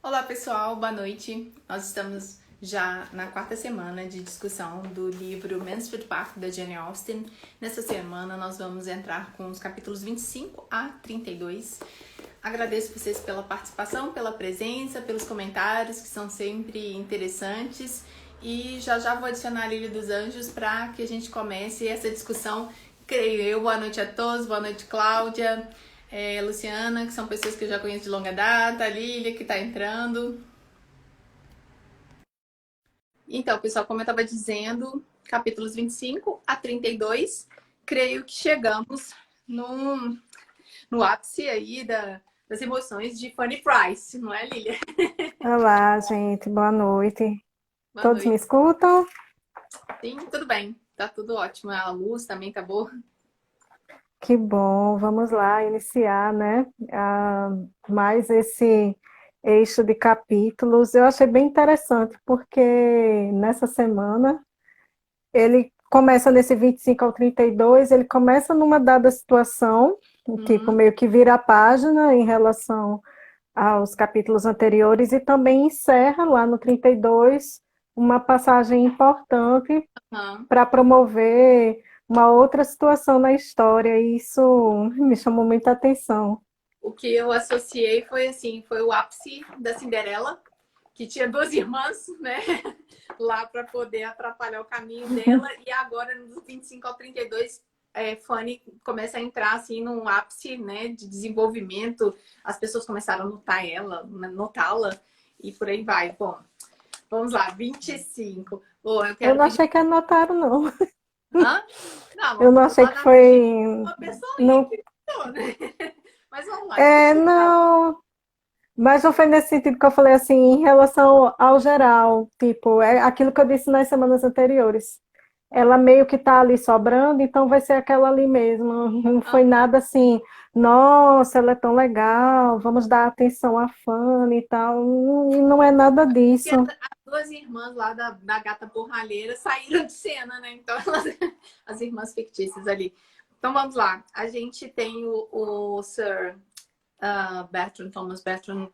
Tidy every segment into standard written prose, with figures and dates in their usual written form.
Olá pessoal, boa noite. Nós estamos já na quarta semana de discussão do livro Mansfield Park da Jane Austen. Nessa semana nós vamos entrar com os capítulos 25 a 32. Agradeço vocês pela participação, pela presença, pelos comentários que são sempre interessantes. E já vou adicionar a Lília dos Anjos para que a gente comece essa discussão, creio eu. Boa noite a todos, boa noite Cláudia. Luciana, que são pessoas que eu já conheço de longa data, a Lília, que está entrando. Então, pessoal, como eu estava dizendo, capítulos 25 a 32, creio que chegamos no ápice aí das emoções de Fanny Price, não é, Lília? Olá, gente, boa noite. Boa Todos me noite. escutam? Sim, tudo bem, tá tudo ótimo. A luz também tá boa. Que bom, vamos lá iniciar, né? Mais esse eixo de capítulos. Eu achei bem interessante, porque nessa semana ele começa nesse 25 ao 32, ele começa numa dada situação, tipo, Uhum. meio que vira a página em relação aos capítulos anteriores e também encerra lá no 32 uma passagem importante Uhum. para promover uma outra situação na história, e isso me chamou muita atenção. O que eu associei foi assim, foi o ápice da Cinderela, que tinha duas irmãs, né, lá para poder atrapalhar o caminho dela, e agora nos 25 ao 32, Fanny começa a entrar assim num ápice, né, de desenvolvimento, as pessoas começaram a notar ela, notá-la, e por aí vai. Bom, vamos lá, 25. Bom, eu Eu quero não pedir. achei que anotaram, não. Hã? Não, Eu não achei lá que na frente foi. uma pessoinha Não, que ficou, né? Mas vamos lá, depois a gente fala. não, mas não foi nesse sentido que eu falei assim, em relação ao geral, tipo, é aquilo que eu disse nas semanas anteriores. Ela meio que tá ali sobrando, então vai ser aquela ali mesmo. Não foi nada assim, nossa, ela é tão legal, vamos dar atenção à fã e tal. E não é nada E disso. as duas irmãs lá da gata borralheira saíram de cena, né? Então, as irmãs fictícias ali. Então, vamos lá. A gente tem o Sir Bertrand, Thomas Bertrand,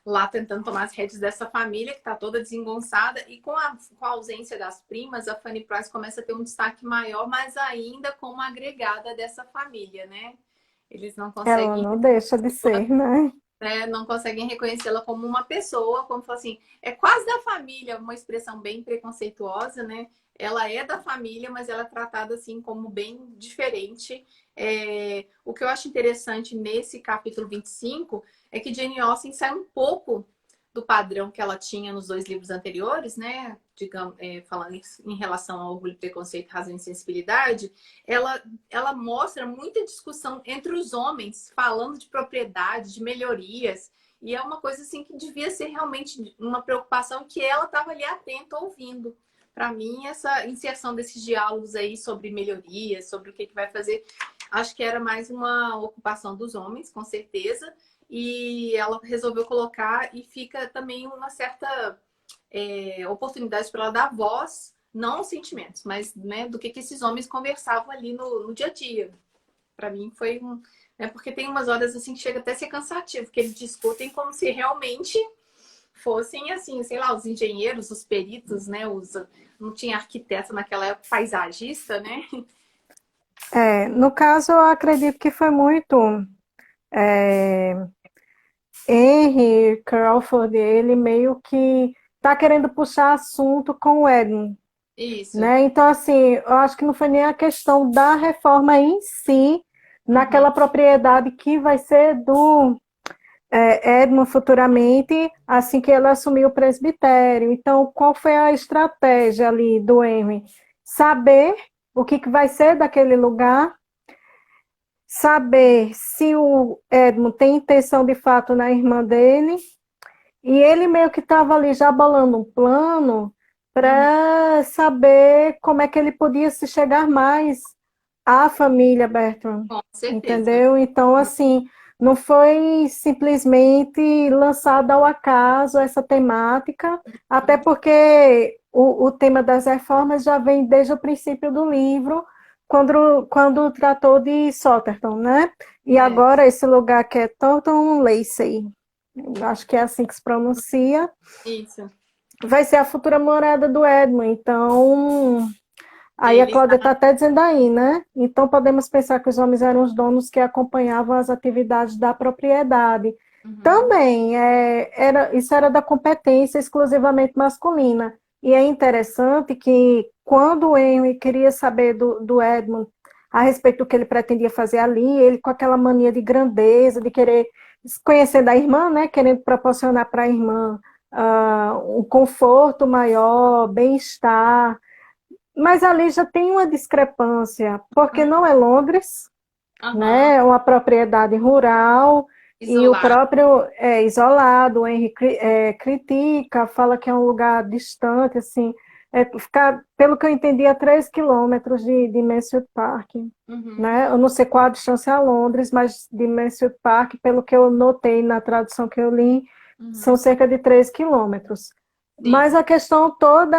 lá tentando tomar as rédeas dessa família, que está toda desengonçada. E com a ausência das primas, a Fanny Price começa a ter um destaque maior, mas ainda como agregada dessa família, né? Eles não Ela conseguem, não deixa de ser, né? né, não conseguem reconhecê-la como uma pessoa, como falar assim, é quase da família, uma expressão bem preconceituosa, né? Ela é da família, mas ela é tratada assim como bem diferente. O que eu acho interessante nesse capítulo 25 é que Jane Austen sai um pouco do padrão que ela tinha nos dois livros anteriores, né? Digamos, falando em relação ao Orgulho, Preconceito, Razão e Sensibilidade, ela mostra muita discussão entre os homens, falando de propriedade, de melhorias, e é uma coisa assim que devia ser realmente uma preocupação que ela estava ali atenta, ouvindo. Para mim, essa inserção desses diálogos aí sobre melhorias, sobre o que vai fazer, acho que era mais uma ocupação dos homens, com certeza, e ela resolveu colocar e fica também uma certa oportunidade para ela dar voz, não aos sentimentos, mas né, do que esses homens conversavam ali no dia a dia. Para mim foi um. Né, porque tem umas horas assim que chega até a ser cansativo, que eles discutem como se realmente fossem assim, sei lá, os engenheiros, os peritos, né? Não tinha arquiteto naquela época, paisagista, né? No caso, eu acredito que foi muito é, Henry Crawford, ele meio que tá querendo puxar assunto com o Edmund, Isso. né? Então, assim, eu acho que não foi nem a questão da reforma em si, Uhum. naquela propriedade que vai ser do Edmund futuramente, assim que ele assumiu o presbitério. Então, qual foi a estratégia ali do Henry? Saber o que vai ser daquele lugar, saber se o Edmund tem intenção de fato na irmã dele, e ele meio que estava ali já bolando um plano Uhum. para saber como é que ele podia se chegar mais à família Bertrand, Com certeza. entendeu? Então, assim, não foi simplesmente lançada ao acaso essa temática, até Uhum. porque o tema das reformas já vem desde o princípio do livro, quando tratou de Sotterton, né? E É. agora esse lugar que é Thornton Lacey. acho que é assim que se pronuncia, Isso. vai ser a futura morada do Edmund. Então, aí a Ele Cláudia está. está até dizendo aí, né? Então podemos pensar que os homens eram os donos que acompanhavam as atividades da propriedade. Uhum. Também, isso era da competência exclusivamente masculina. E é interessante que quando o Henry queria saber do Edmund a respeito do que ele pretendia fazer ali, ele com aquela mania de grandeza, de querer conhecer da irmã, né? Querendo proporcionar para a irmã um conforto maior, bem-estar. Mas ali já tem uma discrepância, porque não é Londres, Aham. né? É uma propriedade rural e o Isolado. próprio é isolado. O Henry critica, fala que é um lugar distante, assim, ficar, pelo que eu entendi, a 3 quilômetros de Mansfield Park, Uhum. né? Eu não sei qual a distância a Londres, mas de Mansfield Park, pelo que eu notei na tradução que eu li, são Uhum. cerca de 3 quilômetros. Mas Sim. a questão toda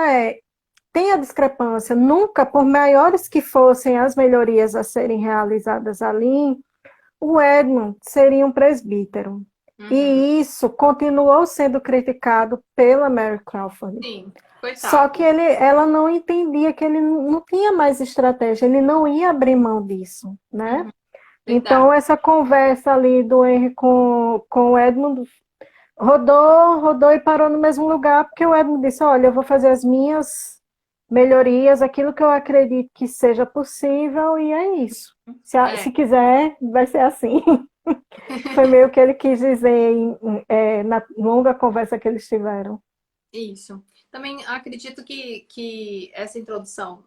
tem a discrepância. Nunca, por maiores que fossem as melhorias a serem realizadas ali, o Edmund seria um presbítero. Uhum. E isso continuou sendo criticado pela Mary Crawford. Sim. Só que Coitado. ela não entendia que ele não tinha mais estratégia, ele não ia abrir mão disso, né? Uhum. Verdade. Então, essa conversa ali do Henry com o Edmund rodou, rodou e parou no mesmo lugar, porque o Edmund disse: Olha, eu vou fazer as minhas melhorias, aquilo que eu acredito que seja possível, e é isso. Se É, quiser, vai ser assim. Foi meio que ele quis dizer na longa conversa que eles tiveram. isso. Também acredito que essa introdução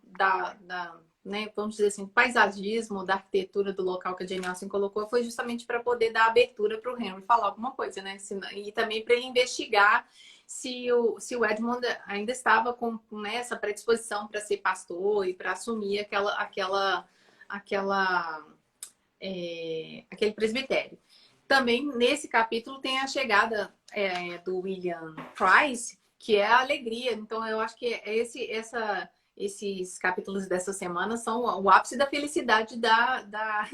né, vamos dizer assim, paisagismo, da arquitetura do local que a Jane Austen colocou foi justamente para poder dar abertura para o Henry falar alguma coisa, né? E também para ele investigar se o Edmund ainda estava com, né, essa predisposição para ser pastor e para assumir aquela aquele presbitério. Também nesse capítulo tem a chegada do William Price, que é a alegria. Então eu acho que esses capítulos dessa semana são o ápice da felicidade da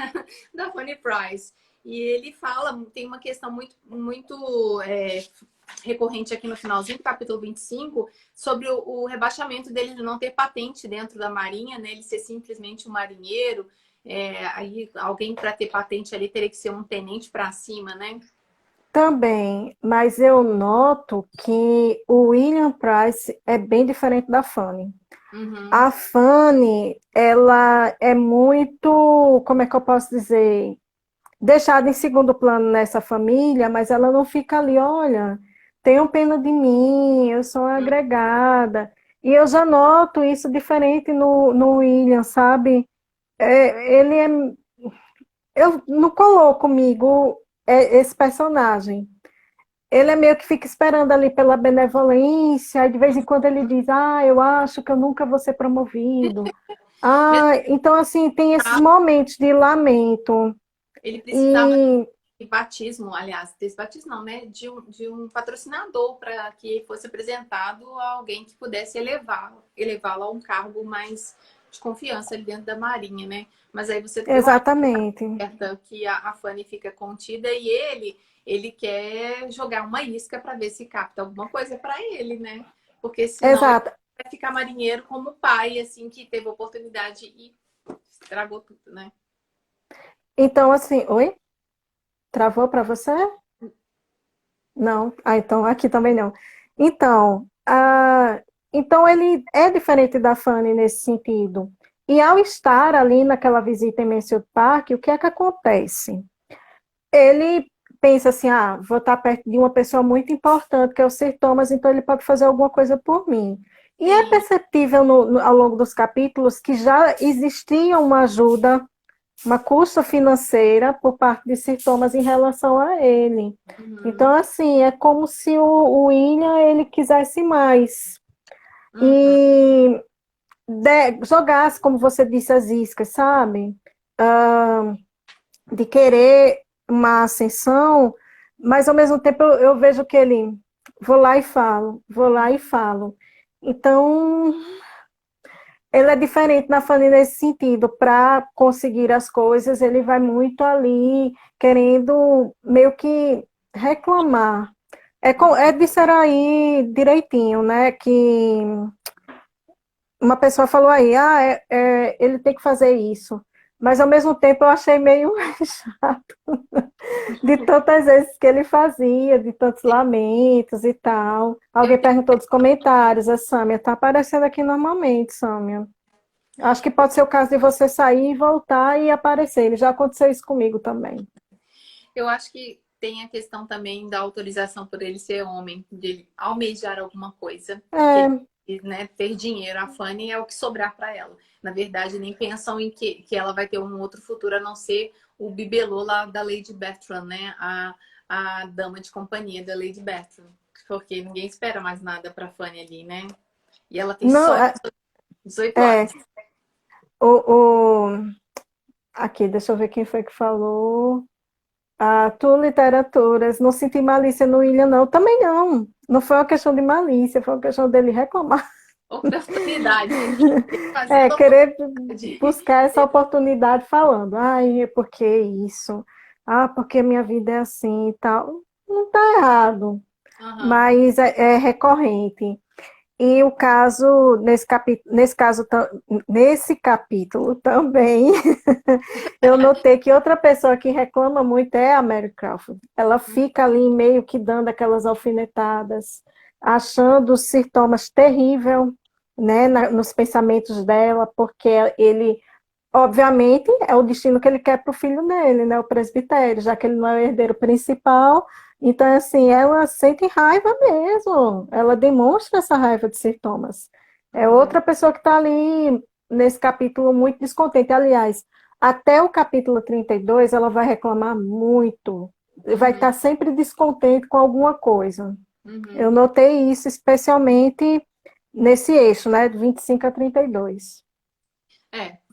Fanny Price. E ele fala, tem uma questão muito recorrente aqui no finalzinho do capítulo 25, sobre o rebaixamento dele de não ter patente dentro da Marinha, né? Ele ser simplesmente um marinheiro. Aí alguém para ter patente ali teria que ser um tenente para cima, né? Também, mas eu noto que o William Price é bem diferente da Fanny. Uhum. A Fanny, ela é muito, como é que eu posso dizer, deixada em segundo plano nessa família, mas ela não fica ali, olha, tenham pena de mim, eu sou uma agregada. E eu já noto isso diferente no William, sabe? Ele é. Eu não coloco comigo esse personagem. Ele é meio que fica esperando ali pela benevolência, e de vez em quando ele diz, eu acho que eu nunca vou ser promovido. Então, assim, tem esses momentos de lamento. Ele precisava E, de batismo, aliás, desse batismo não, né? De um patrocinador para que fosse apresentado a alguém que pudesse elevá-lo a um cargo mais de confiança ali dentro da Marinha, né? Mas aí você deu a exatamente, alerta que a Fanny fica contida e ele quer jogar uma isca para ver se capta alguma coisa para ele, né? Porque senão ele exato. vai ficar marinheiro como pai, assim, que teve oportunidade e estragou tudo, né? Então, assim, oi? Travou para você? Não. Então aqui também não. Então, então ele é diferente da Fanny nesse sentido. E ao estar ali naquela visita em Mansfield Park, o que é que acontece? Ele pensa assim, vou estar perto de uma pessoa muito importante, que é o Sir Thomas, então ele pode fazer alguma coisa por mim. E é Sim. perceptível ao longo dos capítulos que já existia uma ajuda, uma custa financeira por parte de Sir Thomas em relação a ele. Então, Uhum. assim, é como se o William ele quisesse mais. Uhum. E jogasse, como você disse, as iscas, sabe? De querer uma ascensão, mas ao mesmo tempo eu vejo que ele vou lá e falo, vou lá e falo. Então, ele é diferente na família nesse sentido. Para conseguir as coisas, ele vai muito ali querendo meio que reclamar. disseram aí direitinho, né? Que uma pessoa falou aí, ele tem que fazer isso. Mas ao mesmo tempo eu achei meio chato de tantas vezes que ele fazia, de tantos lamentos e tal. Eu Alguém tenho, perguntou nos comentários, a Sâmia tá aparecendo aqui normalmente, Sâmia. Acho que pode ser o caso de você sair e voltar e aparecer. Já aconteceu isso comigo também. eu acho que tem a questão também da autorização por ele ser homem, de ele almejar alguma coisa e que É, ele, né, ter dinheiro. A Fanny é o que sobrar para ela. Na verdade, nem pensam em que ela vai ter um outro futuro a não ser o bibelô lá da Lady Bertram, né? A dama de companhia da Lady Bertram. Porque ninguém espera mais nada para Fanny ali, né? E ela tem não, só 18 é, anos. o, o, aqui, deixa eu ver quem foi que falou. Ah, tu, literaturas, não senti malícia no William, não. Também não. Não foi uma questão de malícia, foi uma questão dele reclamar. Oportunidade. É, Fazendo querer oportunidade. buscar essa oportunidade falando, ai, é porque isso? Ah, porque minha vida é assim e tal. Não está errado, Aham. mas é recorrente. E o caso, nesse capítulo também, eu notei que outra pessoa que reclama muito é a Mary Crawford. Ela fica ali meio que dando aquelas alfinetadas, achando os sintomas terrível, né, nos pensamentos dela, porque ele, obviamente, é o destino que ele quer para o filho dele, né, o presbitério, já que ele não é o herdeiro principal. Então, assim, ela sente raiva mesmo, ela demonstra essa raiva de sintomas. É Uhum. outra pessoa que está ali nesse capítulo muito descontente. Aliás, até o capítulo 32, ela vai reclamar muito, vai Uhum. estar sempre descontente com alguma coisa. Eu Uhum. notei isso especialmente nesse eixo, né, de 25 a 32.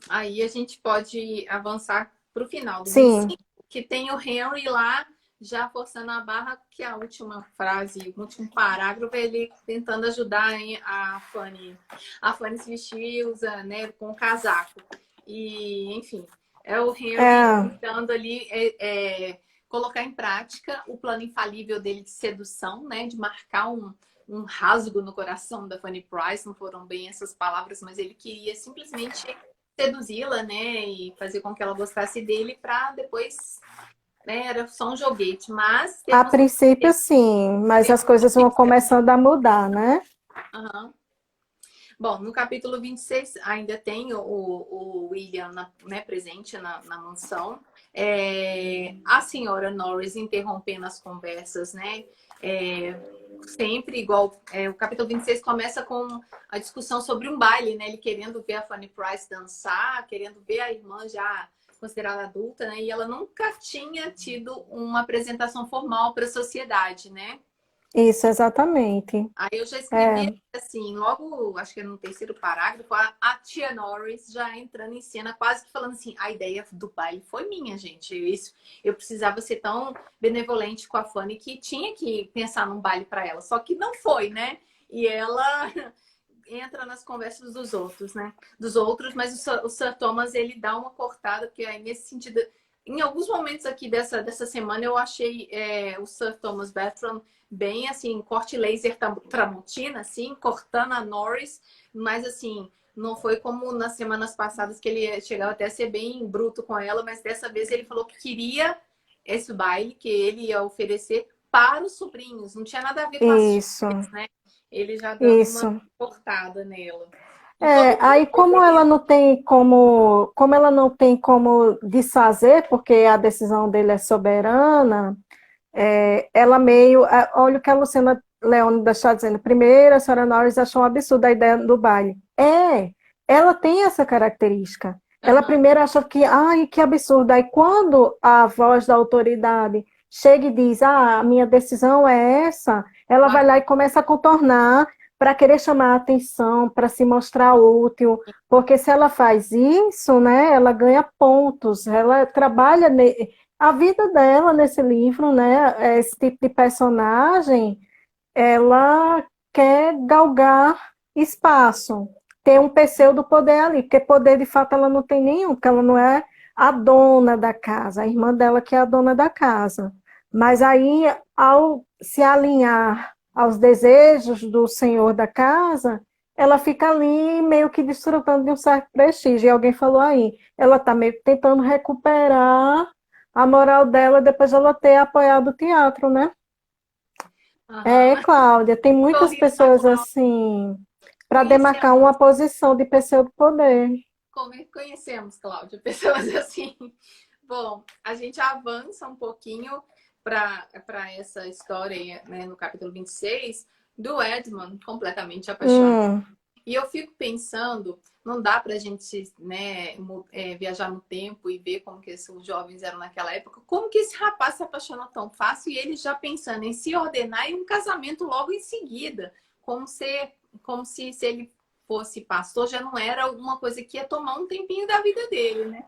Aí a gente pode avançar para o final do Sim, 25, que tem o Henry lá já forçando a barra, que a última frase, o último parágrafo, ele tentando ajudar a Fanny. A Fanny se vestir, usa, né, com o casaco. E, enfim, é o Henry é, tentando ali colocar em prática o plano infalível dele de sedução, né, de marcar um rasgo no coração da Fanny Price. Não foram bem essas palavras, mas ele queria simplesmente seduzi-la, né, e fazer com que ela gostasse dele para depois, né, era só um joguete, mas a temos princípio sim, mas as coisas vão começando a mudar, né? uhum. Bom, no capítulo 26 ainda tem o William né, presente na mansão. A senhora Norris interrompendo as conversas, né? É, sempre igual. O capítulo 26 começa com a discussão sobre um baile, né? Ele querendo ver a Fanny Price dançar, querendo ver a irmã já considerada adulta, né? E ela nunca tinha tido uma apresentação formal para a sociedade, né? Isso, exatamente. Aí eu já escrevi É, assim, logo, acho que é no terceiro parágrafo, a tia Norris já entrando em cena, quase que falando assim, a ideia do baile foi minha, gente. Isso, eu precisava ser tão benevolente com a Fanny que tinha que pensar num baile para ela. Só que não foi, né? E ela entra nas conversas dos outros, né? Dos outros, mas o Sir Thomas, ele dá uma cortada, porque aí nesse sentido... Em alguns momentos aqui dessa semana, eu achei o Sir Thomas Bertram bem assim, corte laser Tramontina, assim, cortando a Norris, mas assim, não foi como nas semanas passadas que ele chegava até a ser bem bruto com ela, mas dessa vez ele falou que queria esse baile, que ele ia oferecer para os sobrinhos, não tinha nada a ver com as isso, filhas, né? Ele já dando uma isso. cortada nela. E todo É, mundo aí como ela não tem como desfazer, porque a decisão dele é soberana, ela meio, olha o que a Luciana Leônida está dizendo. Primeiro, a senhora Norris achou um absurdo a ideia do baile. Ela tem essa característica. Ela uhum, primeiro achou que, ai, que absurdo. Aí quando a voz da autoridade chega e diz, a minha decisão é essa, ela vai lá e começa a contornar para querer chamar a atenção, para se mostrar útil, porque se ela faz isso, né, ela ganha pontos, ela trabalha a vida dela nesse livro, né, esse tipo de personagem, ela quer galgar espaço, ter um pseudo poder ali, porque poder de fato ela não tem nenhum, porque ela não é a dona da casa, a irmã dela que é a dona da casa. Mas aí ao se alinhar aos desejos do senhor da casa, ela fica ali meio que desfrutando de um certo prestígio. E alguém falou aí, ela está meio que tentando recuperar a moral dela depois de ela ter apoiado o teatro, né? É, Aham. Cláudia, tem Tô muitas rindo da pessoas Cláudia. assim, para demarcar Conhecemos, uma posição de pseudo-poder. conhecemos, Cláudia, pessoas assim. Bom, a gente avança um pouquinho para essa história aí, né, no capítulo 26 do Edmund completamente apaixonado. Hum, E eu fico pensando, não dá para a gente, né, viajar no tempo e ver como que os jovens eram naquela época, como que esse rapaz se apaixonou tão fácil e ele já pensando em se ordenar e um casamento logo em seguida, como se, se ele fosse pastor, já não era alguma coisa que ia tomar um tempinho da vida dele, né?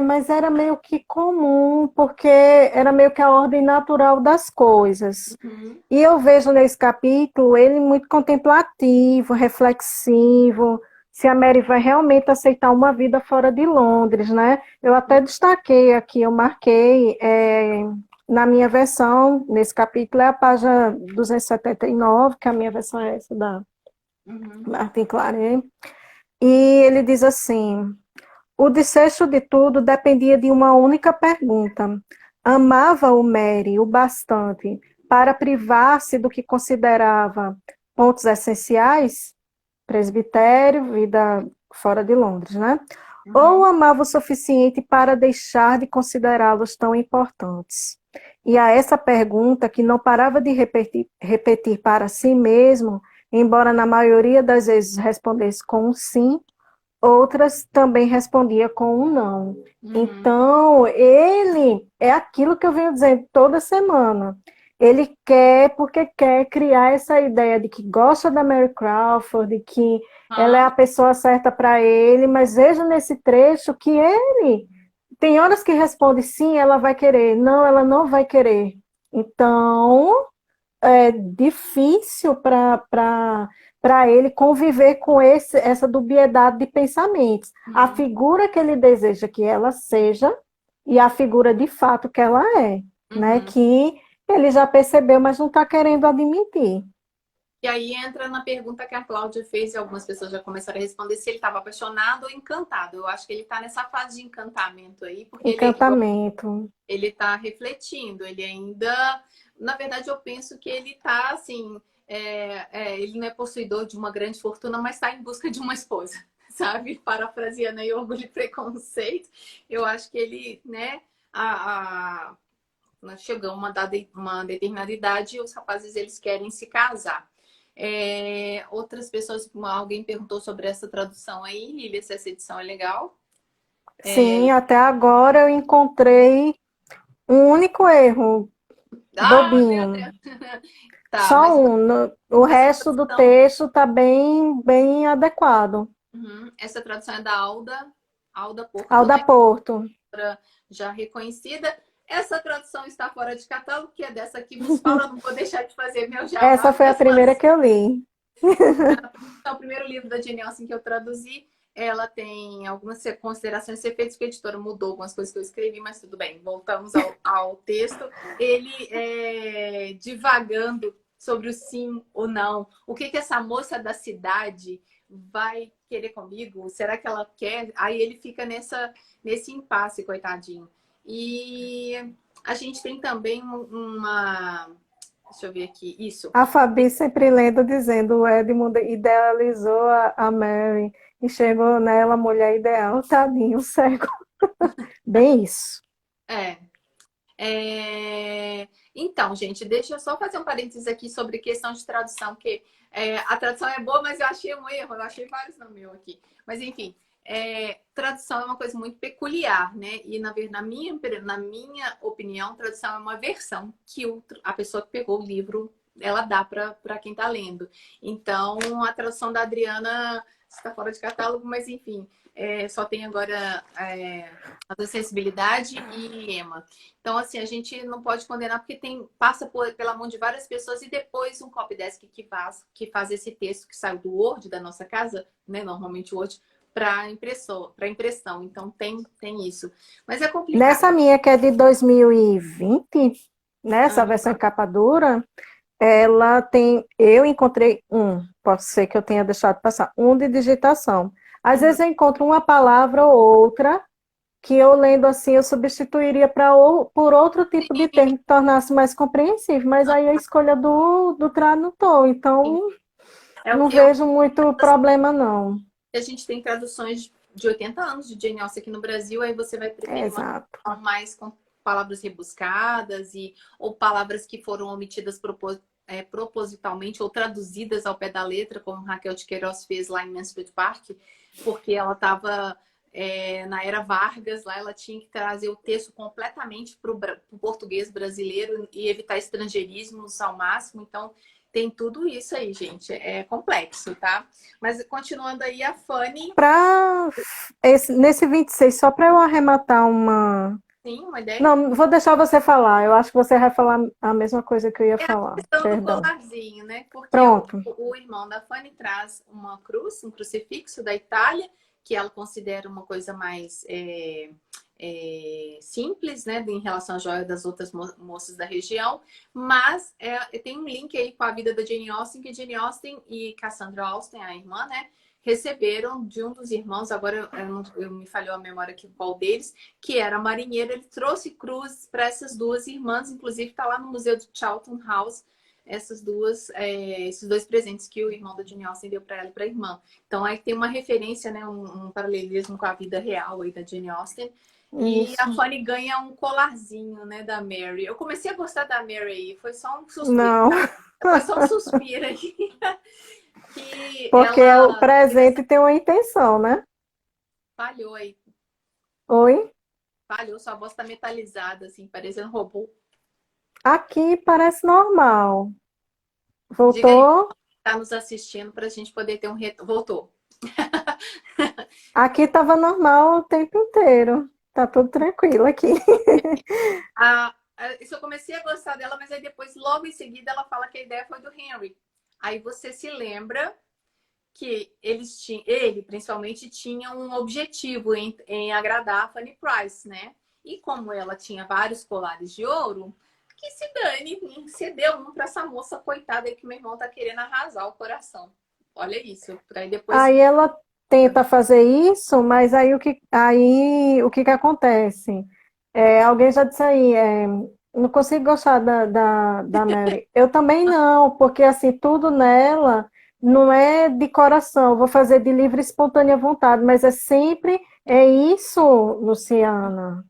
mas era meio que comum, porque era meio que a ordem natural das coisas. Uhum. E eu vejo nesse capítulo ele muito contemplativo, reflexivo, se a Mary vai realmente aceitar uma vida fora de Londres, né? Eu até destaquei aqui, eu marquei, na minha versão, nesse capítulo, é a página 279, que a minha versão é essa da Uhum. Martin Claret, e ele diz assim: o desfecho de tudo dependia de uma única pergunta. Amava o Mary o bastante para privar-se do que considerava pontos essenciais? Presbitério, vida fora de Londres, né? Ou Uhum. amava o suficiente para deixar de considerá-los tão importantes? E a essa pergunta, que não parava de repetir para si mesmo, embora na maioria das vezes respondesse com um sim, outras também respondia com um não. Uhum. Então, ele é aquilo que eu venho dizendo toda semana. Ele quer, porque quer criar essa ideia de que gosta da Mary Crawford, de que ela é Ah, a pessoa certa para ele, mas veja nesse trecho que ele tem horas que responde sim, ela vai querer, não, ela não vai querer. Então, é difícil para ele conviver com essa dubiedade de pensamentos. A uhum. figura que ele deseja que ela seja e a figura de fato que ela é, né? Uhum. Que ele já percebeu, mas não está querendo admitir. E aí entra na pergunta que a Cláudia fez e algumas pessoas já começaram a responder se ele estava apaixonado ou encantado. Eu acho que ele está nessa fase de encantamento aí, porque Encantamento. ele está refletindo, ele ainda. Na verdade, eu penso que ele está assim. Ele não é possuidor de uma grande fortuna, mas está em busca de uma esposa, sabe? Parafraseando aí Orgulho e Preconceito. Eu acho que ele, né? Nós chegamos uma determinada idade e os rapazes eles querem se casar. Outras pessoas, alguém perguntou sobre essa tradução aí, Lília, se essa edição é legal. Sim, até agora eu encontrei um único erro, Ah, meu bobinho. Deus! Tá, Só mas um. O essa resto do tradução, texto está bem adequado. essa tradução é da Alda Porto, Alda né? Porto. Já reconhecida. Essa tradução está fora de catálogo, que é dessa que vos fala. Não vou deixar de fazer meu jabá Essa foi a mesmo primeira assim. que eu li. É o primeiro livro da Jane Austen que eu traduzi. Ela tem algumas considerações a ser feitas, porque a editora mudou algumas coisas que eu escrevi, mas tudo bem, voltamos ao texto. Ele divagando sobre o sim ou não. O que essa moça da cidade vai querer comigo? Será que ela quer? Aí ele fica nesse impasse, coitadinho. E a gente tem também uma. Deixa eu ver aqui. Isso. A Fabi sempre lendo, dizendo o Edmund idealizou a Mary, enxergou nela a mulher ideal, tadinho, cego. Bem isso. É. Então, gente, deixa eu só fazer um parênteses aqui sobre questão de tradução, que a tradução é boa, mas eu achei um erro, eu achei vários no meu aqui. Mas, enfim, tradução é uma coisa muito peculiar, né? E, na minha opinião, tradução é uma versão que a pessoa que pegou o livro, ela dá para quem está lendo. Então, a tradução da Adriana está fora de catálogo, mas, enfim, só tem agora a Sensibilidade e Emma. Então, assim, a gente não pode condenar porque passa pela mão de várias pessoas e depois um copydesk que faz esse texto que saiu do Word da nossa casa, né? Normalmente o Word, para impressão. Então tem isso. Mas é complicado. Nessa minha que é de 2020, Nessa Ah, versão em capa dura, ela tem, eu encontrei pode ser que eu tenha deixado passar, de digitação. Às uhum. vezes eu encontro uma palavra ou outra que eu lendo assim eu substituiria por outro tipo de termo que tornasse mais compreensível, mas aí a escolha do tradutor, Sim. então não Eu, vejo muito problema não. a gente tem traduções de 80 anos de Jane Austen aqui no Brasil, aí você vai preferir uma Exato. tradução mais com palavras rebuscadas ou palavras que foram omitidas propositalmente ou traduzidas ao pé da letra, como Raquel de Queiroz fez lá em Mansfield Park, porque ela estava na era Vargas, lá ela tinha que trazer o texto completamente para o português brasileiro e evitar estrangeirismos ao máximo. Então, tem tudo isso aí, gente. É complexo, tá? Mas continuando aí, a Fanny, Nesse 26 só para eu arrematar uma. sim, uma ideia. Não, vou deixar você falar. Eu acho que você vai falar a mesma coisa que eu ia É a falar. questão do Perdão. colarzinho, né? Porque Pronto. o irmão da Fanny traz uma cruz, um crucifixo da Itália, que ela considera uma coisa mais simples, né, em relação à joia das outras moças da região, mas tem um link aí com a vida da Jane Austen, que Jane Austen e Cassandra Austen, a irmã, né, receberam de um dos irmãos, agora eu me falhou a memória aqui qual deles, que era marinheiro, ele trouxe cruzes para essas duas irmãs, inclusive está lá no Museu de Charlton House, esses dois presentes que o irmão da Jane Austen deu para ela e para a irmã. Então aí tem uma referência, né, um paralelismo com a vida real aí da Jane Austen. E a Isso. Fanny ganha um colarzinho, né, da Mary. Eu comecei a gostar da Mary aí, foi só um suspiro, Não, tá? Foi só um suspiro aí. Que porque o ela presente tem uma intenção, né? falhou aí. Oi? Falhou, sua voz tá metalizada, assim, parecendo um robô. Aqui parece normal. Diga aí, Voltou? tá nos assistindo pra gente poder ter um retorno. Voltou. Aqui estava normal o tempo inteiro. Tá tudo tranquilo aqui. Isso eu comecei a gostar dela, mas aí depois, logo em seguida, ela fala que a ideia foi do Henry. Aí você se lembra que ele principalmente tinha um objetivo em agradar a Fanny Price, né? E como ela tinha vários colares de ouro, que se dane, cedeu um para essa moça coitada aí que meu irmão tá querendo arrasar o coração. Olha isso. Aí depois. Aí ela tenta fazer isso, mas aí o que que acontece? Alguém já disse aí, não consigo gostar da Mary. Eu também não, porque assim, tudo nela não é de coração, eu vou fazer de livre e espontânea vontade, mas é isso, Luciana,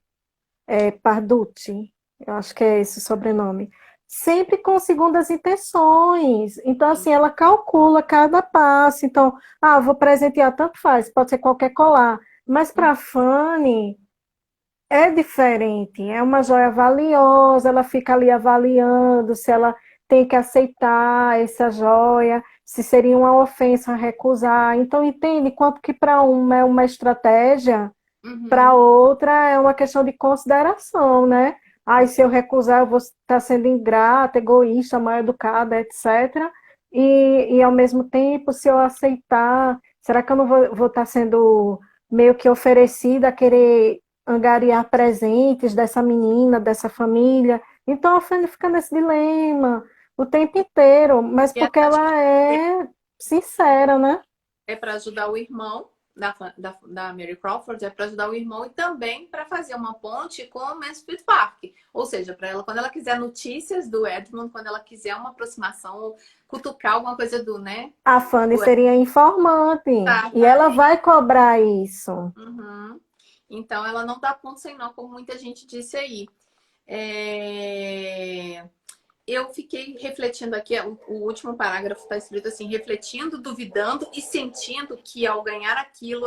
Parducci, eu acho que é esse o sobrenome. Sempre com segundas intenções. Então, assim, ela calcula cada passo. Então, vou presentear, tanto faz, pode ser qualquer colar. Mas para a Fanny, é diferente, é uma joia valiosa, ela fica ali avaliando se ela tem que aceitar essa joia, se seria uma ofensa recusar. Então, entende quanto que para uma é uma estratégia, para Uhum, outra é uma questão de consideração, né? Aí, se eu recusar, eu vou estar sendo ingrata, egoísta, mal educada, etc. E ao mesmo tempo, se eu aceitar, será que eu não vou estar sendo meio que oferecida a querer angariar presentes dessa menina, dessa família? Então, a Fanny fica nesse dilema o tempo inteiro, mas e ela porque ela é sincera, né? é para ajudar o irmão da Mary Crawford, é para ajudar o irmão e também para fazer uma ponte com o Mansfield Park. Ou seja, para ela, quando ela quiser notícias do Edmund, quando ela quiser uma aproximação, cutucar alguma coisa do, né? A Fanny Do seria informante e ela Edmund. vai cobrar isso. Uhum. Então, ela não dá ponto sem nó, como muita gente disse aí. É... Eu fiquei refletindo aqui, o último parágrafo está escrito assim, refletindo, duvidando e sentindo que ao ganhar aquilo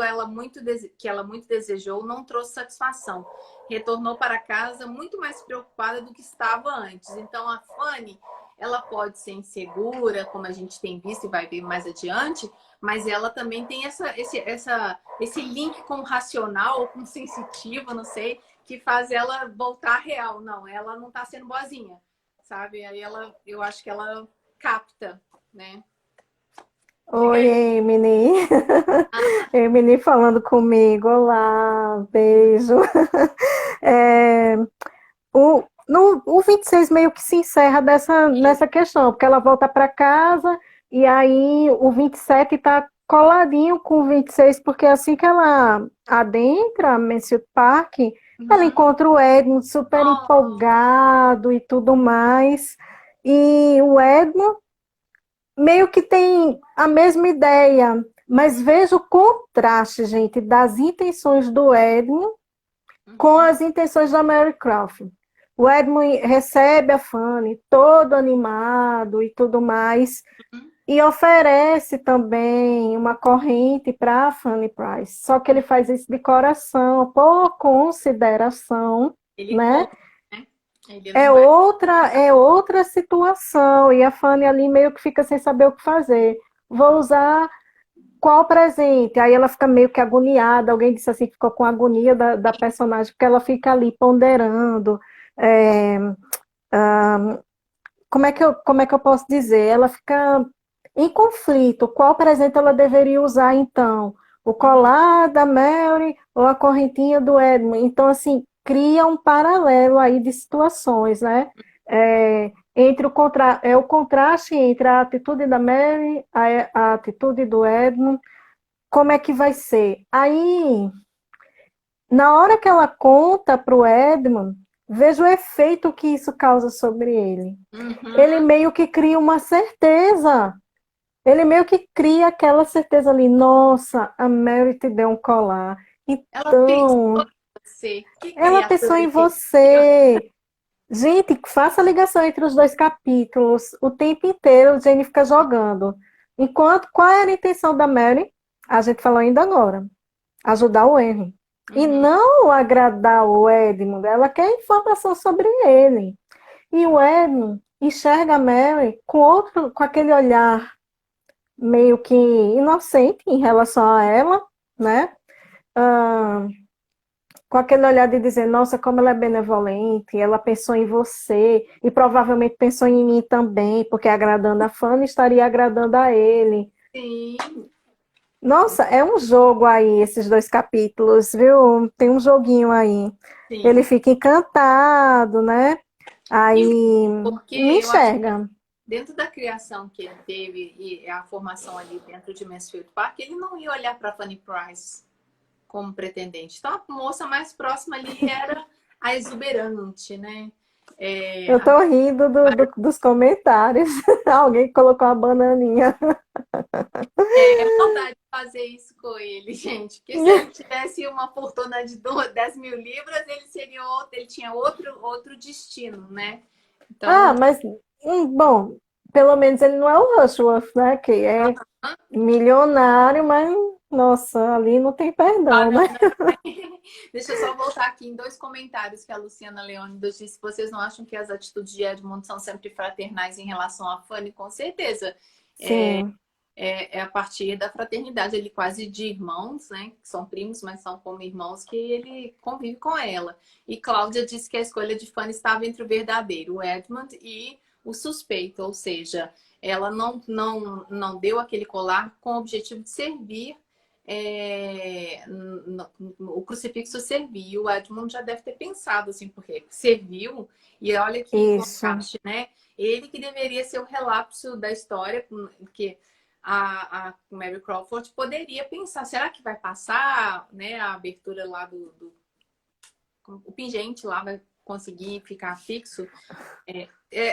que ela muito desejou não trouxe satisfação. Retornou para casa muito mais preocupada do que estava antes. Então a Fanny, ela pode ser insegura, como a gente tem visto e vai ver mais adiante, mas ela também tem esse link com o racional ou com o sensitivo, não sei, que faz ela voltar real. Não, ela não está sendo boazinha, sabe? Aí eu acho que ela capta, né? Diga Oi, aí. Emily. Emily falando comigo. Olá, beijo. É, o 26 meio que se encerra nessa questão, porque ela volta para casa e aí o 27 está coladinho com o 26, porque assim que ela adentra Mansfield Park, ela Uhum. encontra o Edmund super Oh, empolgado e tudo mais. E o Edmund meio que tem a mesma ideia, mas veja o contraste, gente, das intenções do Edmund com uhum. as intenções da Mary Crawford. O Edmund recebe a Fanny todo animado e tudo mais, Uhum. e oferece também uma corrente para a Fanny Price. Só que ele faz isso de coração, por consideração, Ele né? compra, né? Ele É não vai. outra, é outra situação, e a Fanny ali meio que fica sem saber o que fazer. Vou usar qual presente? Aí ela fica meio que agoniada. Alguém disse assim, que ficou com agonia da personagem, porque ela fica ali ponderando. é, ah, como é que eu posso dizer? Ela fica em conflito. Qual presente ela deveria usar, então? O Uhum. colar da Mary ou a correntinha do Edmund? Então, assim, cria um paralelo aí de situações, né? É o contraste entre a atitude da Mary, a atitude do Edmund, como é que vai ser? Aí, na hora que ela conta para o Edmund, veja o efeito que isso causa sobre ele. Ele Uhum. meio que cria uma certeza. Ele meio que cria aquela certeza ali. Nossa, a Mary te deu um colar. Ela pensou Então, em você. Que ela pensou criatura em incrível. você. Gente, faça a ligação entre os dois capítulos. O tempo inteiro, o Jane fica jogando. Enquanto, qual era a intenção da Mary? A gente falou ainda agora. Ajudar o Henry. E Uhum. não agradar o Edmund. Ela quer informação sobre ele. E o Edmund enxerga a Mary com aquele olhar meio que inocente em relação a ela, né? Ah, com aquele olhar de dizer, nossa, como ela é benevolente, ela pensou em você e provavelmente pensou em mim também, porque agradando a Fanny estaria agradando a ele. Sim, Nossa, é um jogo aí, esses dois capítulos, viu? Tem um joguinho aí. Ele sim. fica encantado, né? E Aí porque me eu acho que enxerga. dentro da criação que ele teve e a formação ali dentro de Mansfield Park, ele não ia olhar para Fanny Price como pretendente. Então a moça mais próxima ali era a exuberante, né? Eu tô rindo dos comentários. Alguém colocou a bananinha. É maldade de fazer isso com ele, gente. Porque se ele tivesse uma fortuna de 10 mil libras, ele seria outro, ele tinha outro destino, né? Ah, Então, mas, bom, pelo menos ele não é o Rushworth, né? Que é milionário, mas, nossa, ali não tem ah, perdão, né? não, né? Deixa eu só voltar aqui em dois comentários que a Luciana Leônidas disse. Vocês não acham que as atitudes de Edmund são sempre fraternais em relação a Fanny? Com certeza. Sim, É a partir da fraternidade, ele quase de irmãos, né? Que são primos, mas são como irmãos, que ele convive com ela. E Cláudia disse que a escolha de Fanny estava entre o verdadeiro, o Edmund, e o suspeito, ou seja, ela não deu aquele colar com o objetivo de servir. O crucifixo serviu, o Edmund já deve ter pensado assim, porque serviu, e olha que isso. contraste, né? Ele que deveria ser o relapso da história, porque a Mary Crawford poderia pensar, será que vai passar, né, a abertura lá o pingente lá vai conseguir ficar fixo?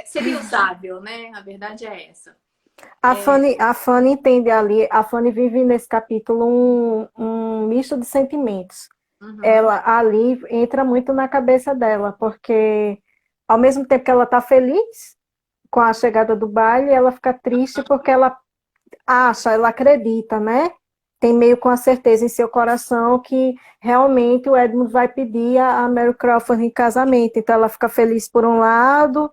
Seria usável, né? A verdade é essa. A Fanny entende ali, a Fanny vive nesse capítulo um misto de sentimentos. Uhum. Ela ali entra muito na cabeça dela, porque ao mesmo tempo que ela está feliz com a chegada do baile, ela fica triste porque ela acha, ela acredita, né? Tem meio com a certeza em seu coração que realmente o Edmund vai pedir a Mary Crawford em casamento. Então ela fica feliz por um lado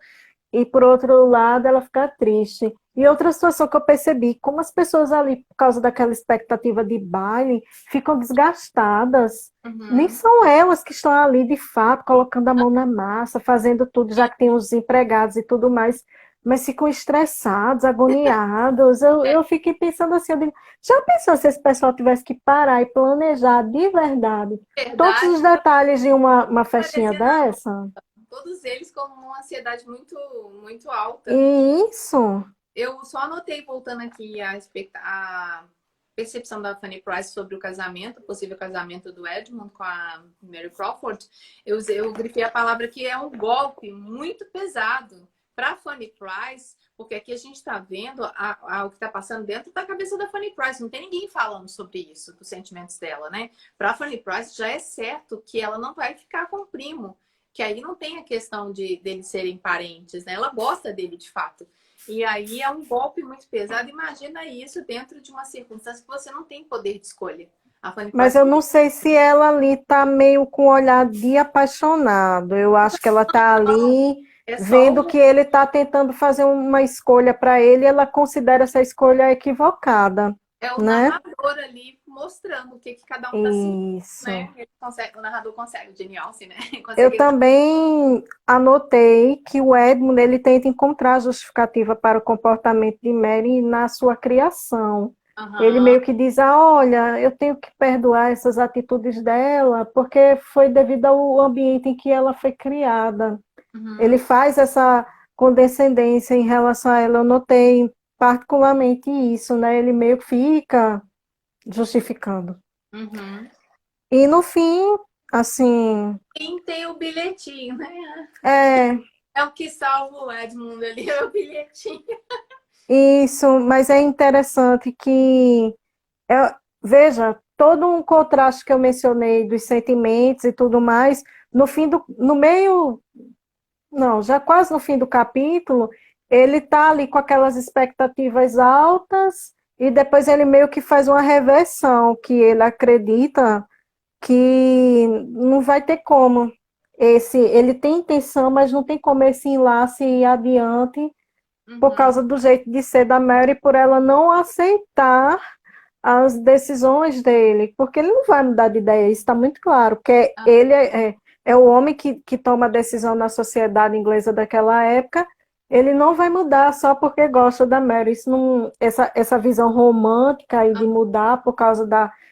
e por outro lado ela fica triste. E outra situação que eu percebi, como as pessoas ali, por causa daquela expectativa de baile, ficam desgastadas. Nem Uhum. são elas que estão ali de fato colocando a mão na massa, fazendo tudo, já que tem os empregados e tudo mais, mas ficam estressados, agoniados. Eu fiquei pensando assim, eu digo, já pensou se esse pessoal tivesse que parar e planejar de verdade todos Verdade, os detalhes de uma festinha parecer não. dessa? todos eles com uma ansiedade muito alta. Isso. Eu só anotei, voltando aqui, a percepção da Fanny Price sobre o casamento, o possível casamento do Edmund com a Mary Crawford. Eu grifei a palavra que é um golpe muito pesado para a Fanny Price, porque aqui a gente está vendo o que está passando dentro da cabeça da Fanny Price. Não tem ninguém falando sobre isso, dos sentimentos dela, né? Para a Fanny Price já é certo que ela não vai ficar com o primo, que aí não tem a questão de deles serem parentes, né? Ela gosta dele de fato. E aí é um golpe muito pesado. Imagina isso dentro de uma circunstância que você não tem poder de escolha. A Fanny Mas Price eu não sei se ela ali tá meio com um olhar de apaixonado. Eu acho que ela tá ali é só vendo que ele tá tentando fazer uma escolha para ele e ela considera essa escolha equivocada, o né? narrador ali mostrando o que cada um está sentindo, Isso. né? O narrador consegue, o Jane Austen, né? Eu Consegue. também anotei que o Edmund ele tenta encontrar justificativa para o comportamento de Mary na sua criação. Ele Aham, meio que diz: olha, eu tenho que perdoar essas atitudes dela, porque foi devido ao ambiente em que ela foi criada. Ele uhum, faz essa condescendência em relação a ela. Eu notei particularmente isso, né? Ele meio que fica justificando. uhum. E no fim, assim, Quem tem o bilhetinho, né? é. É o que salva o Edmund ali, é o bilhetinho. Isso, mas é interessante que, veja, todo um contraste que eu mencionei dos sentimentos e tudo mais, no meio, não, já quase no fim do capítulo, ele tá ali com aquelas expectativas altas e depois ele meio que faz uma reversão, que ele acredita que não vai ter como. Ele tem intenção, mas não tem como esse enlace ir adiante por Uhum. causa do jeito de ser da Mary, por ela não aceitar as decisões dele, porque ele não vai mudar de ideia, isso está muito claro, porque Ah, ele é o homem que toma a decisão na sociedade inglesa daquela época, ele não vai mudar só porque gosta da Mary, isso não, essa visão romântica aí de ah, mudar por causa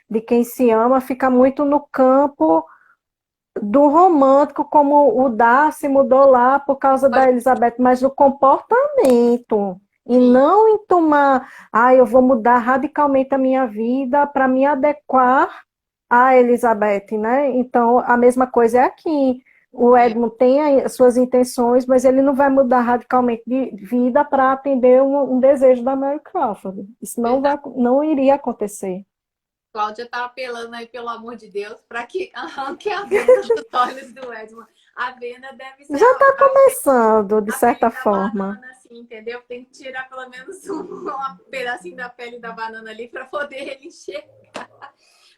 de quem se ama, fica muito no campo do romântico, como o Darcy mudou lá por causa da pode Elizabeth, mas do comportamento. E sim. não em tomar, eu vou mudar radicalmente a minha vida para me adequar à Elizabeth, né? Então, a mesma coisa é aqui. O É, Edmund tem as suas intenções, mas ele não vai mudar radicalmente de vida para atender um desejo da Mary Crawford. Isso verdade. não iria acontecer. Cláudia tá apelando aí, pelo amor de Deus, para que arranque a venda dos olhos do Edmund. A venda deve ser Já está começando, de a pele certa da forma. banana, assim, entendeu? Tem que tirar pelo menos um pedacinho da pele da banana ali para poder ele enxergar.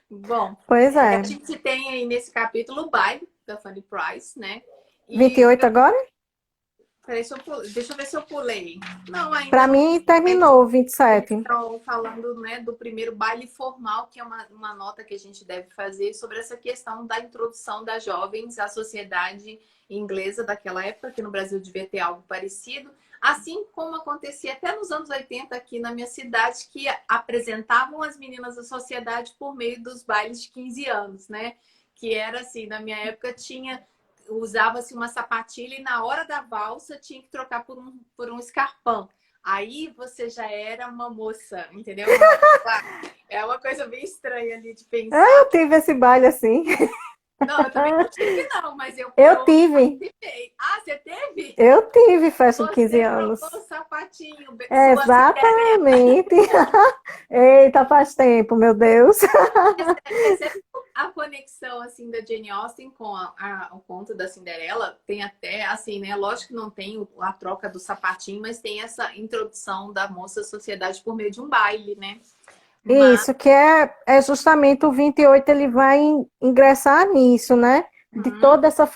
Bom, Pois a é. gente tem aí nesse capítulo o baile da Fanny Price, né? Vinte e E oito agora? peraí, deixa eu ver se eu pulei. Não, ainda Para não. mim, Eles terminou eles 27. estão falando, né, do primeiro baile formal, que é uma nota que a gente deve fazer sobre essa questão da introdução das jovens à sociedade inglesa daquela época, que no Brasil devia ter algo parecido. Assim como acontecia até nos anos 80 aqui na minha cidade, que apresentavam as meninas à sociedade por meio dos bailes de 15 anos, né? Que era assim, na minha época tinha usava-se uma sapatilha e na hora da valsa tinha que trocar por um escarpão. Aí você já era uma moça, entendeu? É uma coisa bem estranha ali de pensar. Eu tive esse baile assim. Não, eu também não tive, não, mas Eu eu tive. participei. Ah, você teve? Eu tive festa de 15 Você anos. trocou o sapatinho, sua Cinderela. Exatamente. Eita, faz tempo, meu Deus. Percebe a conexão assim da Jane Austen com o conto da Cinderela? Tem até assim, né? Lógico que não tem a troca do sapatinho, mas tem essa introdução da moça à sociedade por meio de um baile, né? Mas Isso, que é justamente o 28, ele vai ingressar nisso, né? De hum, toda essa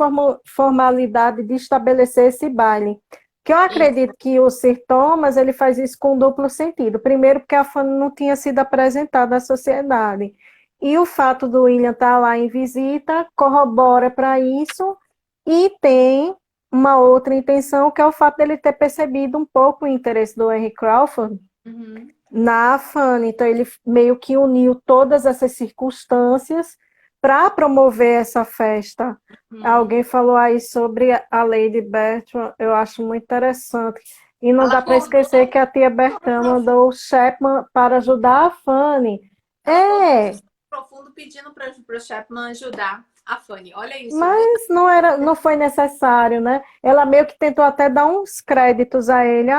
formalidade de estabelecer esse baile. Que eu isso. acredito que o Sir Thomas, ele faz isso com duplo sentido. Primeiro, porque a Fanny não tinha sido apresentada à sociedade. E o fato do William estar lá em visita corrobora para isso. E tem uma outra intenção, que é o fato dele ter percebido um pouco o interesse do Henry Crawford Uhum. na Fanny. Então, ele meio que uniu todas essas circunstâncias para promover essa festa. Hum. Alguém falou aí sobre a Lady Bertram, eu acho muito interessante. E não Ela dá para acordou esquecer que a tia no Bertram profundo. mandou o Chapman para ajudar a Fanny. Ela acordou É, no profundo pedindo para o Chapman ajudar a Fanny. Olha isso, do mas não era, não foi necessário, né? Ela meio que tentou até dar uns créditos a ele,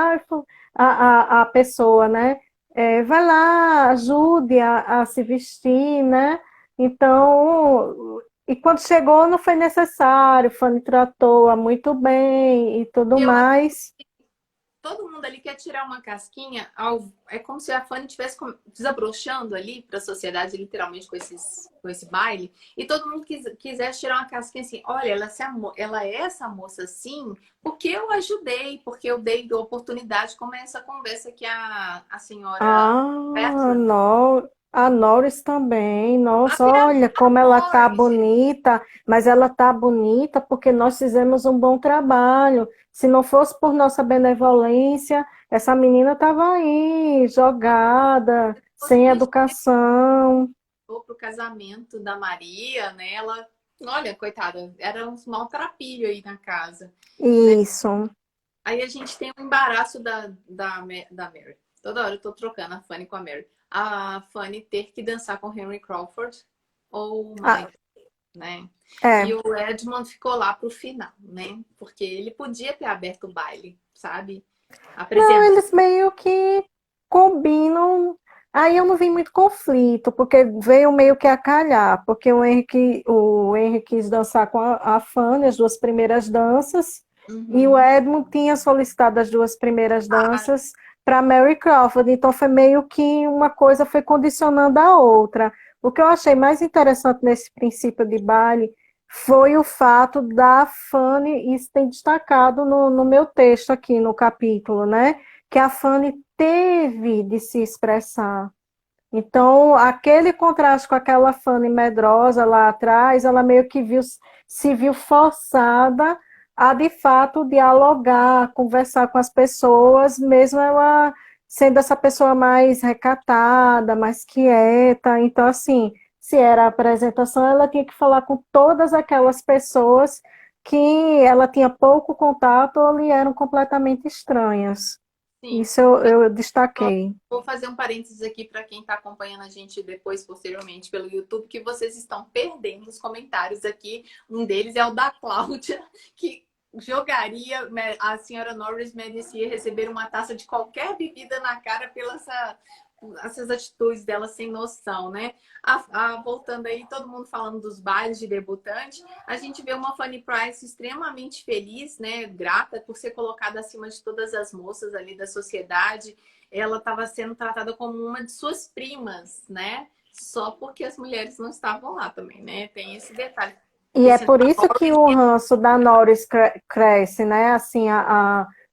a pessoa, né? É, vai lá, ajude a se vestir, né? Então, e quando chegou não foi necessário, Fanny tratou-a muito bem e tudo eu mais. todo mundo ali quer tirar uma casquinha. É como se a Fanny estivesse desabrochando ali para a sociedade, literalmente, com esse baile. E todo mundo quisesse tirar uma casquinha assim: olha, ela é essa moça assim, porque eu ajudei, porque eu dei oportunidade, como é essa conversa que a senhora Ah, Bertram. a Norris também. Nossa, Até olha a como ela tá Norris. bonita, mas ela tá bonita porque nós fizemos um bom trabalho. Se não fosse por nossa benevolência, essa menina tava aí, jogada, sem educação. Pro casamento da Maria, né? Ela, olha, coitada, era uns maltrapilho aí na casa. Isso. Aí a gente tem o embaraço da Mary. Toda hora eu tô trocando a Fanny com a Mary. A Fanny ter que dançar com Henry Crawford ou Ah, Mike, né? E é. o Edmund ficou lá pro final, né? Porque ele podia ter aberto o baile, sabe? Não, Apresentando. eles meio que combinam. Aí eu não vi muito conflito, porque veio meio que a calhar, porque o Henrique quis dançar com a Fanny, as duas primeiras danças, e o Uhum. Edmund tinha solicitado as duas primeiras danças para Mary Crawford, então foi meio que uma coisa foi condicionando a outra. O que eu achei mais interessante nesse princípio de baile foi o fato da Fanny, isso tem destacado no meu texto aqui no capítulo, né? Que a Fanny teve de se expressar. Então, aquele contraste com aquela Fanny medrosa lá atrás, ela meio que se viu forçada a, de fato, dialogar, conversar com as pessoas, mesmo ela sendo essa pessoa mais recatada, mais quieta. Então, assim, se era a apresentação, ela tinha que falar com todas aquelas pessoas que ela tinha pouco contato ou lhe eram completamente estranhas. Sim. Isso eu destaquei. Vou fazer um parênteses aqui para quem está acompanhando a gente depois, posteriormente, pelo YouTube, que vocês estão perdendo os comentários aqui. Um deles é o da Cláudia, que jogaria, a senhora Norris merecia receber uma taça de qualquer bebida na cara pela essas atitudes dela sem noção, né? Voltando aí, todo mundo falando dos bailes de debutante, a gente vê uma Fanny Price extremamente feliz, né? Grata por ser colocada acima de todas as moças ali da sociedade. Ela estava sendo tratada como uma de suas primas, né? Só porque as mulheres não estavam lá também, né? Tem esse detalhe. E Porque é senão por a isso que Norris o ranço da Norris cresce, né? Assim,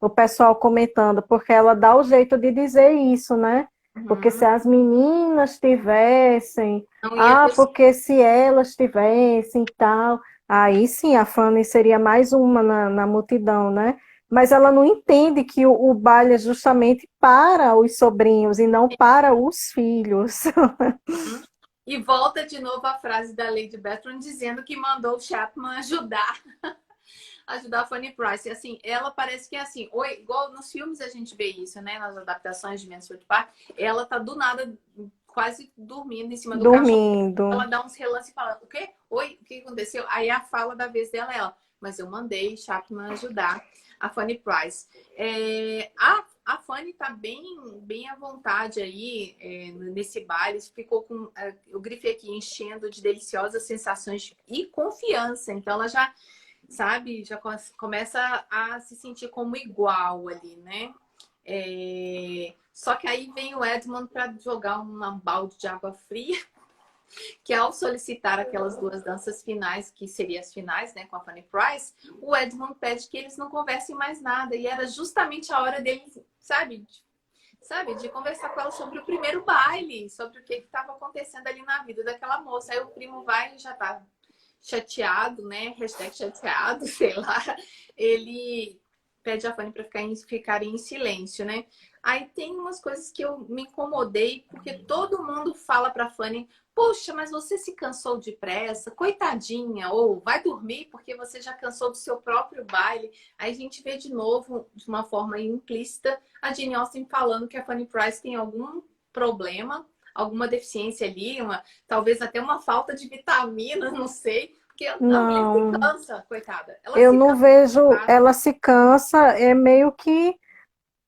o pessoal comentando, porque ela dá o jeito de dizer isso, né? Porque se as meninas tivessem, não ia ter. porque se elas tivessem e tal, aí sim a Fanny seria mais uma na multidão, né? Mas ela não entende que o baile é justamente para os sobrinhos e não para os filhos. E volta de novo a frase da Lady Bertram dizendo que mandou o Chapman ajudar a Fanny Price. E assim, ela parece que é assim, igual nos filmes a gente vê isso, né? Nas adaptações de Mansfield Park, ela tá do nada quase dormindo em cima do caixão. Dormindo. Ela dá uns relances e fala: o quê? Oi, o que aconteceu? Aí a fala da vez dela é ela: mas eu mandei Chapman ajudar a Fanny Price. A Fanny tá bem à vontade aí nesse baile. Ficou com o grife aqui enchendo de deliciosas sensações e confiança. Então ela já, sabe, já começa a se sentir como igual ali, né? Só que aí vem o Edmund para jogar um balde de água fria, que ao solicitar aquelas duas danças finais, que seriam as finais, né, com a Fanny Price, o Edmund pede que eles não conversem mais nada. E era justamente a hora deles, sabe, de conversar com ela sobre o primeiro baile, sobre o que estava acontecendo ali na vida daquela moça. Aí o primo vai e já tá chateado, né? Hashtag chateado, sei lá. Ele pede a Fanny para ficarem em silêncio, né? Aí tem umas coisas que eu me incomodei, porque todo mundo fala pra Fanny, poxa, mas você se cansou depressa, coitadinha, ou vai dormir porque você já cansou do seu próprio baile. Aí a gente vê de novo, de uma forma implícita, a Jane Austen falando que a Fanny Price tem algum problema, alguma deficiência ali, talvez até uma falta de vitamina, não sei, porque a mulher se Não, cansa, coitada. Ela eu se não cansa, vejo, tá? ela se cansa, é meio que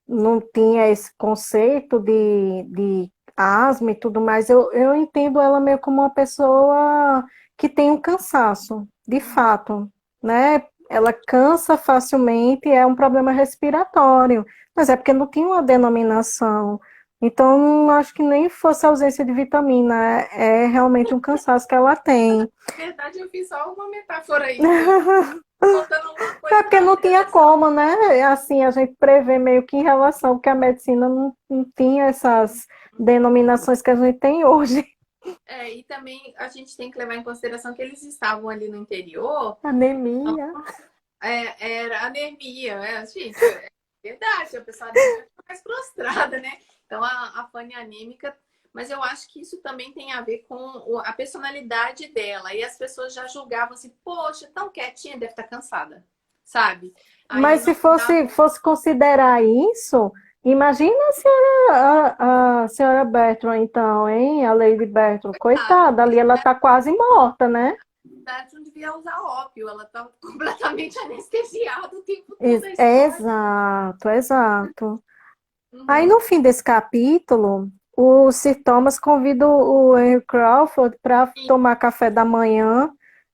não tinha esse conceito de asma e tudo mais. Eu entendo ela meio como uma pessoa que tem um cansaço, de fato, né? Ela cansa facilmente, é um problema respiratório, mas é porque não tinha uma denominação. Então, não acho que nem fosse ausência de vitamina, é realmente um cansaço que ela tem. Na verdade, eu fiz só uma metáfora aí, entendeu? Faltando alguma É coisa porque na não vida tinha dessa. como, né? Assim, a gente prevê meio que em relação, porque a medicina não tinha essas denominações que a gente tem hoje. E também a gente tem que levar em consideração que eles estavam ali no interior, Anemia. era anemia, gente, é verdade, a pessoa anêmica fica mais prostrada, né? Então a Fanny é anêmica, mas eu acho que isso também tem a ver com a personalidade dela. E as pessoas já julgavam assim, poxa, tão quietinha, deve estar cansada, sabe? Aí Mas não se fosse, dava. fosse considerar isso, imagina a senhora Bertram, então, hein? A Lady Bertram. Nada. Coitada, ali ela tá quase morta, né? Verdade, não devia usar ópio. Ela estava completamente anestesiada o tempo todo da história. Exato, exato. Aí, Uhum. no fim desse capítulo, o Sir Thomas convida o Henry Crawford para E, tomar café da manhã,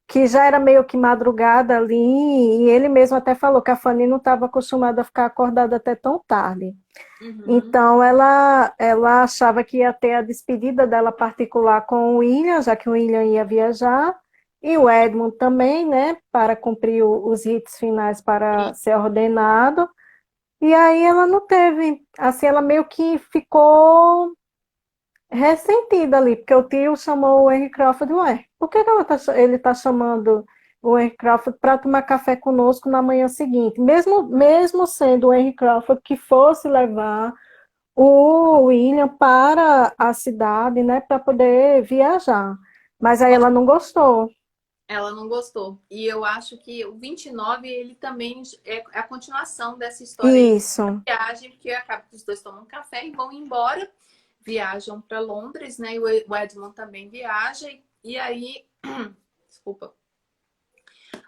que já era meio que madrugada ali, e ele mesmo até falou que a Fanny não estava acostumada a ficar acordada até tão tarde. uhum. Então, ela achava que ia ter a despedida dela particular com o William, já que o William ia viajar, e o Edmund também, né, para cumprir os ritos finais para E, ser ordenado. E aí ela não teve, assim, ela meio que ficou ressentida ali, porque o tio chamou o Henry Crawford, ué, por que que ele está chamando o Henry Crawford para tomar café conosco na manhã seguinte? Mesmo sendo o Henry Crawford que fosse levar o William para a cidade, né, para poder viajar. Mas aí ela não gostou. ela não gostou. E eu acho que o 29 ele também é a continuação dessa história aí Isso, da viagem, porque acaba que os dois tomam um café e vão embora, viajam para Londres, né? E o Edmund também viaja. E aí, desculpa,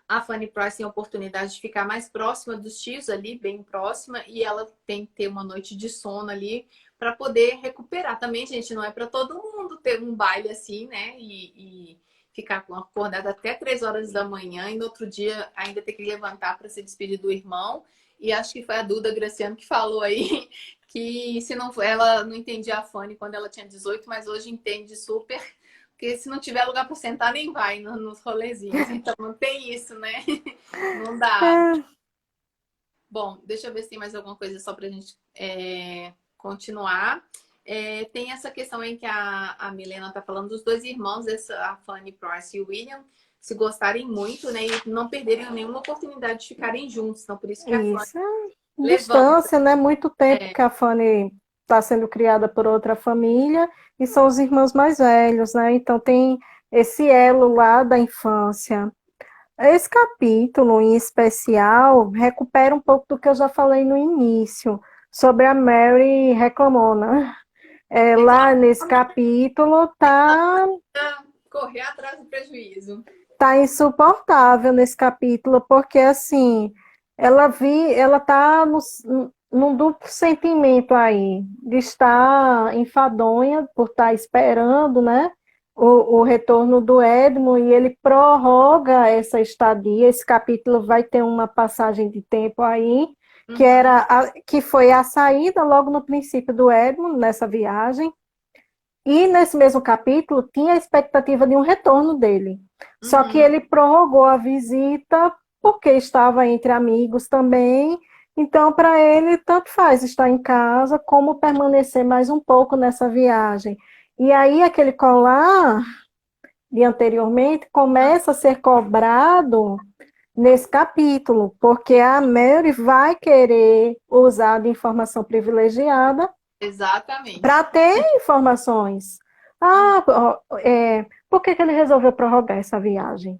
a Fanny Price tem a oportunidade de ficar mais próxima dos tios ali, bem próxima, e ela tem que ter uma noite de sono ali para poder recuperar. Também, gente, não é para todo mundo ter um baile assim, né? E ficar acordada até 3 horas da manhã e no outro dia ainda ter que levantar para se despedir do irmão. E acho que foi a Duda Graciano que falou aí que se não ela não entendia a Fanny quando ela tinha 18, mas hoje entende super. Porque se não tiver lugar para sentar, nem vai nos rolezinhos. Então não tem isso, né? Não dá. é, Bom, deixa eu ver se tem mais alguma coisa só para a gente continuar. Tem essa questão aí que a Milena está falando dos dois irmãos, a Fanny Price e o William, se gostarem muito, né? E não perderem nenhuma oportunidade de ficarem juntos. Então, por isso que a Fanny isso. É levanta. distância, né? Muito tempo que a Fanny está sendo criada por outra família e são os irmãos mais velhos, né? Então tem esse elo lá da infância. Esse capítulo, em especial, recupera um pouco do que eu já falei no início, sobre a Mary reclamona. Lá nesse Reclama, capítulo tá, correr atrás do prejuízo. tá insuportável nesse capítulo, porque assim, ela tá num duplo sentimento aí, de estar enfadonha por estar esperando, né? O retorno do Edmund e ele prorroga essa estadia. Esse capítulo vai ter uma passagem de tempo aí, Uhum, que foi a saída logo no princípio do Edmund nessa viagem. E nesse mesmo capítulo tinha a expectativa de um retorno dele. Só que uhum. ele prorrogou a visita porque estava entre amigos também. Então, para ele, tanto faz estar em casa como permanecer mais um pouco nessa viagem. E aí, aquele colar de anteriormente começa a ser cobrado nesse capítulo, porque a Mary vai querer usar de informação privilegiada Exatamente. para ter informações. Ah, por que que ele resolveu prorrogar essa viagem?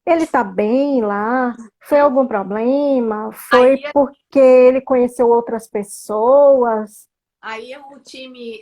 Ele está bem lá? Foi Hum? algum problema? Foi Aí, porque ele conheceu outras pessoas? aí o time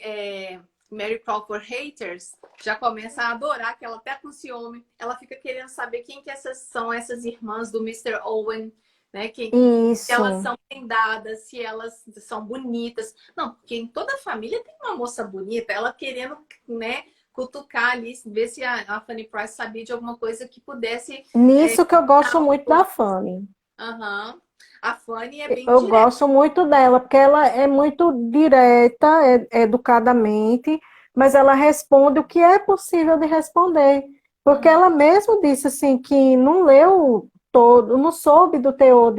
Mary Crawford Haters já começa a adorar, que ela até com ciúme, ela fica querendo saber quem que são essas irmãs do Mister Owen, né? Se elas Isso. são dadas, se elas são bonitas. Não, porque em toda a família tem uma moça bonita, ela querendo, né, cutucar ali, ver se a Fanny Price sabia de alguma coisa que pudesse. Nisso que eu gosto Dar muito da Fanny. Aham. A Fanny é bem Eu direta. gosto muito dela, porque ela é muito direta, educadamente, mas ela responde o que é possível de responder. Porque Uhum. ela mesma disse assim que não leu todo, não soube do teor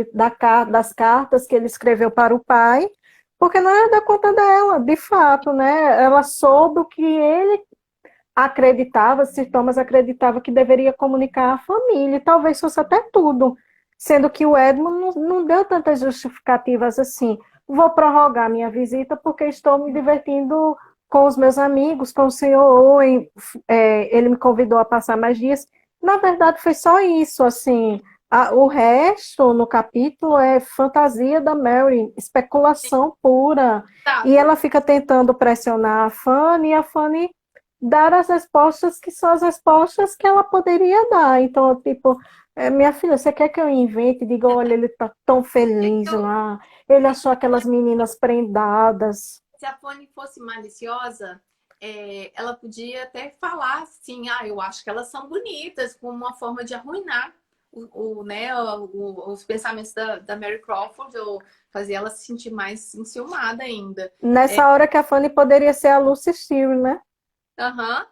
das cartas que ele escreveu para o pai, porque não era da conta dela, de fato, né? Ela soube o que ele acreditava, Sir Thomas acreditava que deveria comunicar à família, e talvez fosse até tudo, sendo que o Edmund não deu tantas justificativas assim. Vou prorrogar minha visita porque estou me divertindo com os meus amigos, com o Sr. Owen, ele me convidou a passar mais dias. Na verdade, foi só isso, assim. O resto no capítulo é fantasia da Mary, especulação pura. E Exato. ela fica tentando pressionar a Fanny, e a Fanny dar as respostas que são as respostas que ela poderia dar. Então, tipo, minha filha, você quer que eu invente? Diga, olha, ele tá tão feliz Eu, lá, ele achou aquelas meninas prendadas. se a Fanny fosse maliciosa, ela podia até falar assim, eu acho que elas são bonitas, como uma forma de arruinar né, os pensamentos da Mary Crawford, ou fazer ela se sentir mais enciumada ainda. Nessa hora que a Fanny poderia ser a Lucy Steele, né? Aham,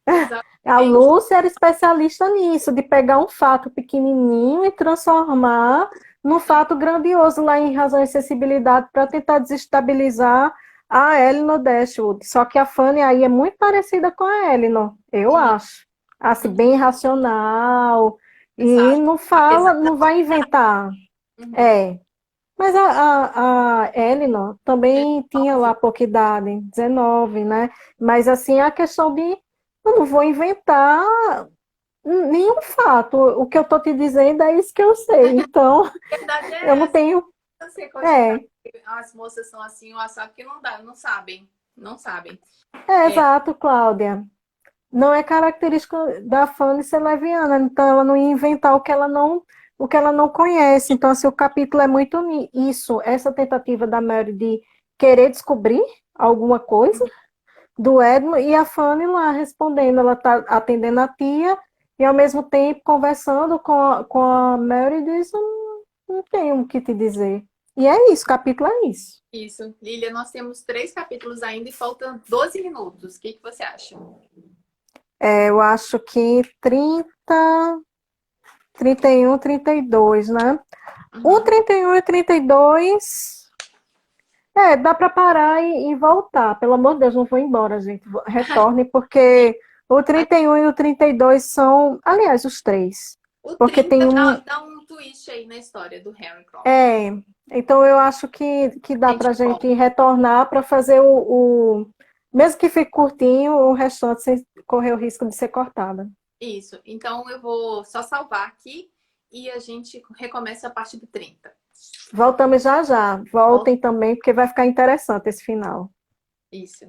A exatamente. Lucy era especialista nisso, de pegar um fato pequenininho e transformar num fato grandioso lá em Razão e Sensibilidade para tentar desestabilizar a Elinor Dashwood. Só que a Fanny aí é muito parecida com a Elinor, eu E, acho. Assim, uhum, bem racional e exato. não fala, Apesar da. não vai inventar. Uhum. É. Mas a Elinor também tinha lá pouca idade, 19, né? Mas assim, a questão de eu não vou inventar nenhum fato. O que eu estou te dizendo é isso que eu sei. Então, A verdade eu é não essa. tenho. Você cogita É, que as moças são assim, o assado que não dá, não sabem. Não sabem. É, exato, Cláudia. Não é característica da Fanny ser leviana, então ela não ia inventar o que ela não conhece. Então, assim, o capítulo é muito isso, essa tentativa da Mary de querer descobrir alguma coisa do Edmund e a Fanny lá respondendo, ela está atendendo a tia e ao mesmo tempo conversando com a Mary e diz, não tenho o que te dizer. E é isso, o capítulo é isso. isso. Lilia, nós temos 3 capítulos ainda e faltam 12 minutos. O que que você acha? Eu acho que 31, 32, né? O Uhum. 31 e 32, dá para parar e voltar. Pelo amor de Deus, não vou embora, gente. Retorne, porque o 31 e o 32 são, aliás, os três. O Porque 30 tem dá, um. dá um twist aí na história do Harry Crawford. É, então eu acho que A dá para gente a gente volta. retornar para fazer mesmo que fique curtinho, o restante sem correr o risco de ser cortada. Isso. Então eu vou só salvar aqui e a gente recomeça a partir do 30. Voltamos já já. Volta. Voltem também, porque vai ficar interessante esse final. Isso.